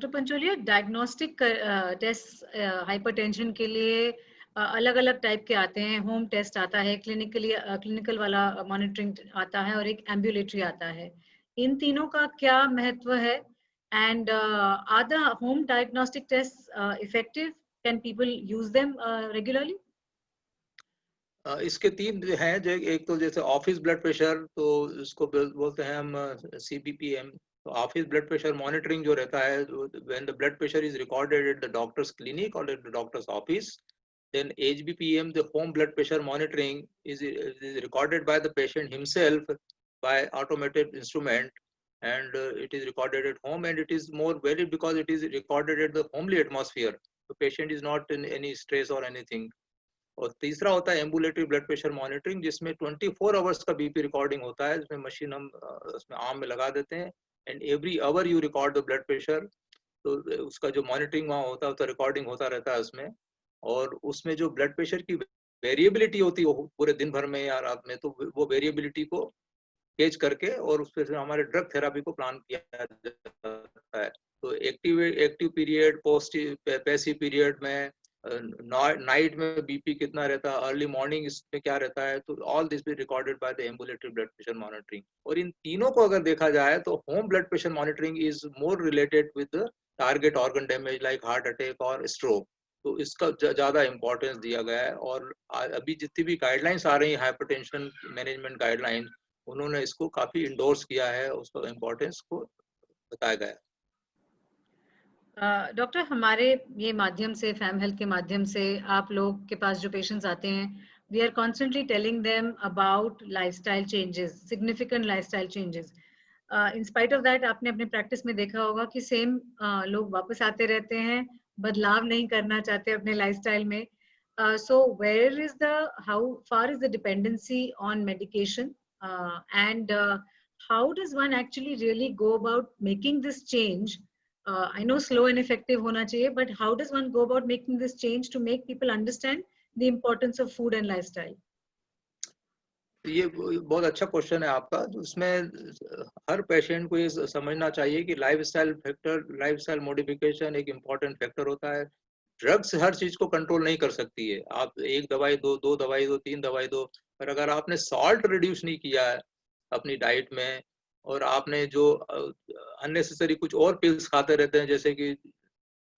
Doctor पंचोलिया, diagnostic test hypertension के लिए अलग अलग टाइप के आते हैं। होम टेस्ट आता है, क्लिनिकल वाला मॉनिटरिंग आता है, और एक एम्बुलेटरी आता है। इन तीनों का क्या महत्व है? And are the home diagnostic test effective? Can people use them regularly? इसके तीन हैं। जो एक तो जैसे ऑफिस ब्लड प्रेशर, तो इसको बोलते हैं हम CBPM। तो ऑफिस ब्लड प्रेशर मॉनिटरिंग जो रहता है, when the blood pressure is recorded at the doctor's clinic और at the doctor's office, then HBPM, the home blood pressure monitoring, is recorded by the patient himself by automated instrument, and it is recorded at home, and it is more valid because it is recorded at the homely atmosphere. The patient is not in any stress or anything. और तीसरा होता है ambulatory blood pressure monitoring, जिसमें 24 hours का BP recording होता है, जिसमें machine हम उसमें आर्म में लगा देते हैं, and every hour you record the blood pressure. तो उसका जो मॉनिटरिंग वहाँ होता है, तो रिकॉर्डिंग होता रहता है उसमें। और उसमें जो ब्लड प्रेशर की वेरिएबिलिटी होती है पूरे दिन भर में या रात में, तो वो वेरिएबिलिटी को गेज करके और उस पर हमारे ड्रग थेरापी को प्लान किया जाता है। तो एक्टिव पीरियड, पैसिव पीरियड में, नाइट में BP कितना रहता है, अर्ली मॉर्निंग इसमें क्या रहता है, तो all this be recorded by the ambulatory blood pressure monitoring. और इन तीनों को अगर देखा जाए तो home blood pressure monitoring is more related with target organ damage like heart attack और स्ट्रोक। तो इसका ज्यादा इंपॉर्टेंस दिया गया है। और अभी जितनी भी गाइडलाइंस आ रही है हाइपरटेंशन मैनेजमेंट गाइडलाइंस, उन्होंने इसको काफी इंडोर्स किया है, उसको इम्पोर्टेंस को बताया गया है। डॉक्टर, हमारे ये माध्यम से, फैम हेल्थ के माध्यम से, आप लोग के पास जो पेशेंट्स आते हैं, we are constantly telling them about lifestyle changes, significant lifestyle changes. In spite of that, आपने अपने प्रैक्टिस में देखा होगा कि सेम लोग वापस आते रहते हैं, बदलाव नहीं करना चाहते अपने लाइफस्टाइल में। So where is the, how far is the dependency on medication, and how does one actually really go about making this change? I know slow and effective होना चाहिए, but how does one go about making this change to make people understand the importance of food and lifestyle? ये बहुत अच्छा question है आपका। तो इसमें हर patient को ये समझना चाहिए कि लाइफस्टाइल मॉडिफिकेशन एक इम्पॉर्टेंट फैक्टर होता है। ड्रग्स हर चीज को कंट्रोल नहीं कर सकती है। आप एक दवाई दो, दो दवाई दो, तीन दवाई दो, पर अगर आपने सॉल्ट रिड्यूस नहीं किया है अपनी डाइट में, और आपने जो अननेसेसरी कुछ और पिल्स खाते रहते हैं, जैसे कि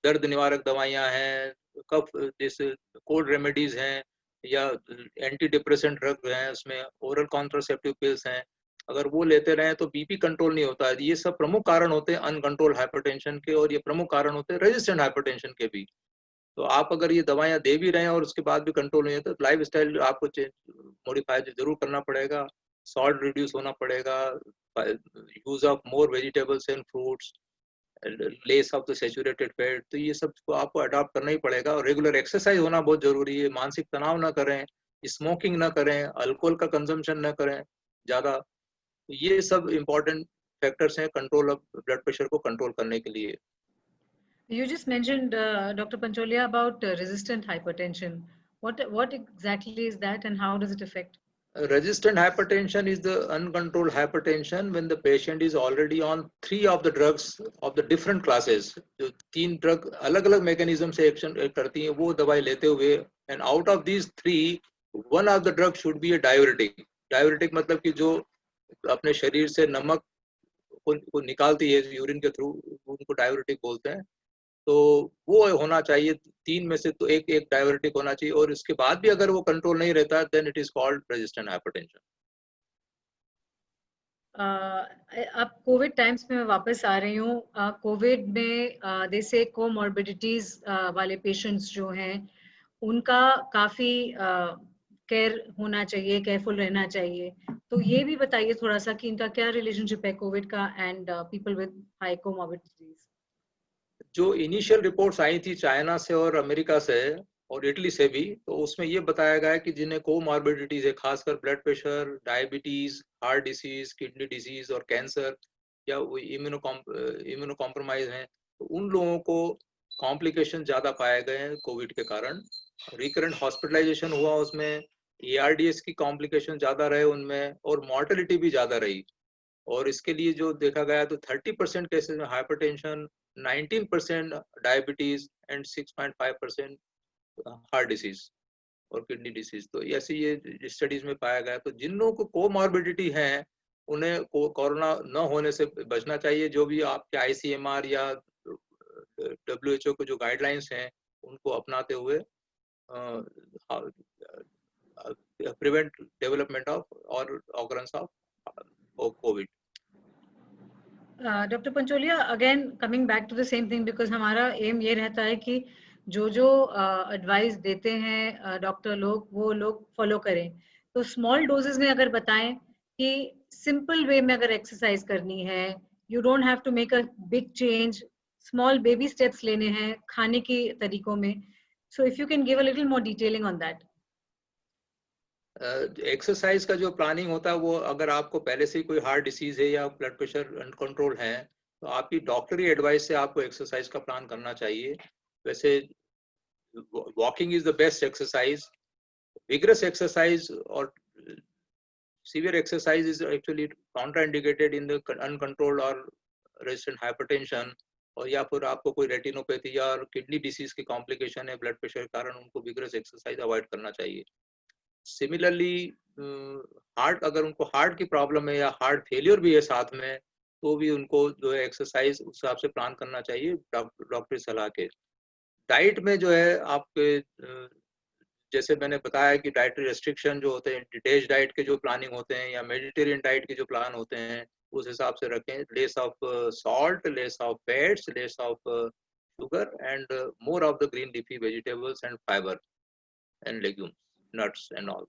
दर्द निवारक दवाइयां हैं, कफ जैसे कोल्ड रेमेडीज हैं, या एंटी डिप्रेसेंट ड्रग हैं, उसमें ओरल कॉन्ट्रासेप्टिव पिल्स हैं, अगर वो लेते रहे तो BP कंट्रोल नहीं होता है। ये सब प्रमुख कारण होते हैं अनकंट्रोल हाइपरटेंशन के, और ये प्रमुख कारण होते हैं रेजिस्टेंट हाइपरटेंशन के भी। तो आप अगर ये दवाइयां दे भी रहे हैं और उसके बाद भी कंट्रोल नहीं होता, तो लाइफ स्टाइल आपको मॉडिफाई जरूर करना पड़ेगा। सॉल्ट रिड्यूस होना पड़ेगा, use of more vegetables and fruits, less of the saturated fat. तो ये सब को आपको अडॉप्ट करना ही पड़ेगा। और रेगुलर एक्सरसाइज होना बहुत जरूरी है। मानसिक तनाव ना करें, स्मोकिंग ना करें, अल्कोहल का कंजम्पशन ना करें ज्यादा। तो ये सब इम्पोर्टेंट फैक्टर्स हैं कंट्रोल ऑफ ब्लड प्रेशर को कंट्रोल करने के लिए। You just mentioned, Dr. Pancholia, about resistant hypertension. What exactly is that, and how does it affect? Resistant hypertension is the uncontrolled hypertension when the patient is already on 3 of the drugs of the different classes. जो 3 drug अलग अलग mechanism से action करती हैं, वो दवाई लेते हुए, and out of these 3 one of the drug should be a diuretic. Diuretic मतलब कि जो अपने शरीर से नमक को निकालती है यूरिन के थ्रू, उनको डाययूरेटिक बोलते हैं। तो वो होना चाहिए। 3 में से तो एक डाययूरेटिक होना चाहिए, और इसके बाद भी अगर वो कंट्रोल नहीं रहता, then it is called resistant hypertension. अब कोविड टाइम्स में मैं वापस आ रही हूँ। कोविड में दे से कोमॉर्बिडिटीज वाले पेशेंट्स जो हैं, उनका काफी केयर होना चाहिए, केयरफुल रहना चाहिए। तो ये भी बताइए थोड़ा सा कि इनका क्या रिलेशनशिप है कोविड का and people with high comorbidities. जो इनिशियल रिपोर्ट्स आई थी चाइना से और अमेरिका से और इटली से भी, तो उसमें ये बताया गया है कि जिन्हें कोमॉर्बिडिटीज है, खासकर blood pressure, diabetes, heart disease, kidney disease और कैंसर, या इम्यूनो कॉम्प्रोमाइज हैं, तो उन लोगों को कॉम्प्लिकेशन ज्यादा पाए गए हैं कोविड के कारण। रिकरेंट हॉस्पिटलाइजेशन हुआ उसमें, ARDS की कॉम्प्लिकेशन ज्यादा रहे उनमें, और मॉर्टेलिटी भी ज्यादा रही। और इसके लिए जो देखा गया तो 30% केसेस में hypertension, 19% diabetes and 6.5% heart disease और किडनी डिसीज। तो ऐसे ये स्टडीज में पाया गया। तो जिन लोगों को कोमॉर्बिडिटी है उन्हें कोरोना न होने से बचना चाहिए। जो भी आपके ICMR या WHO के जो गाइडलाइंस हैं उनको अपनाते हुए prevent development of or occurrence of COVID. Dr. Pancholia, again coming back to the same thing, because हमारा aim ये रहता है कि जो advice देते हैं डॉक्टर लोग वो लोग follow करें। तो small doses में अगर बताएं कि simple way में अगर exercise करनी है, you don't have to make a big change, small baby steps लेने हैं खाने की तरीकों में। So if you can give a little more detailing on that. Exercise का जो प्लानिंग होता है वो अगर आपको पहले से ही कोई हार्ट डिसीज है या ब्लड प्रेशर अनकंट्रोल है तो आपकी डॉक्टरी एडवाइस से आपको एक्सरसाइज का प्लान करना चाहिए। वैसे walking is the best exercise. Vigorous exercise और severe exercise is actually contraindicated in the uncontrolled और रेजिस्टेंट हाइपरटेंशन, और या फिर आपको कोई रेटिनोपैथी या किडनी डिसीज की कॉम्प्लिकेशन है ब्लड प्रेशर के कारण, उनको विगरस एक्सरसाइज अवॉइड करना चाहिए। सिमिलरली हार्ट, अगर उनको हार्ट की प्रॉब्लम है या हार्ट फेलियर भी है साथ में, तो भी उनको जो है एक्सरसाइज उस हिसाब से प्लान करना चाहिए डॉक्टरी सलाह के। डाइट में जो है आपके जैसे मैंने बताया कि डाइटरी रेस्ट्रिक्शन जो होते हैं, डिटेच डाइट के जो प्लानिंग होते हैं या मेडिटेरियन डाइट के जो प्लान होते हैं उस हिसाब से रखें। Less of salt, less of fats, less of sugar and more of the green leafy vegetables and fibre and legumes, nuts and all.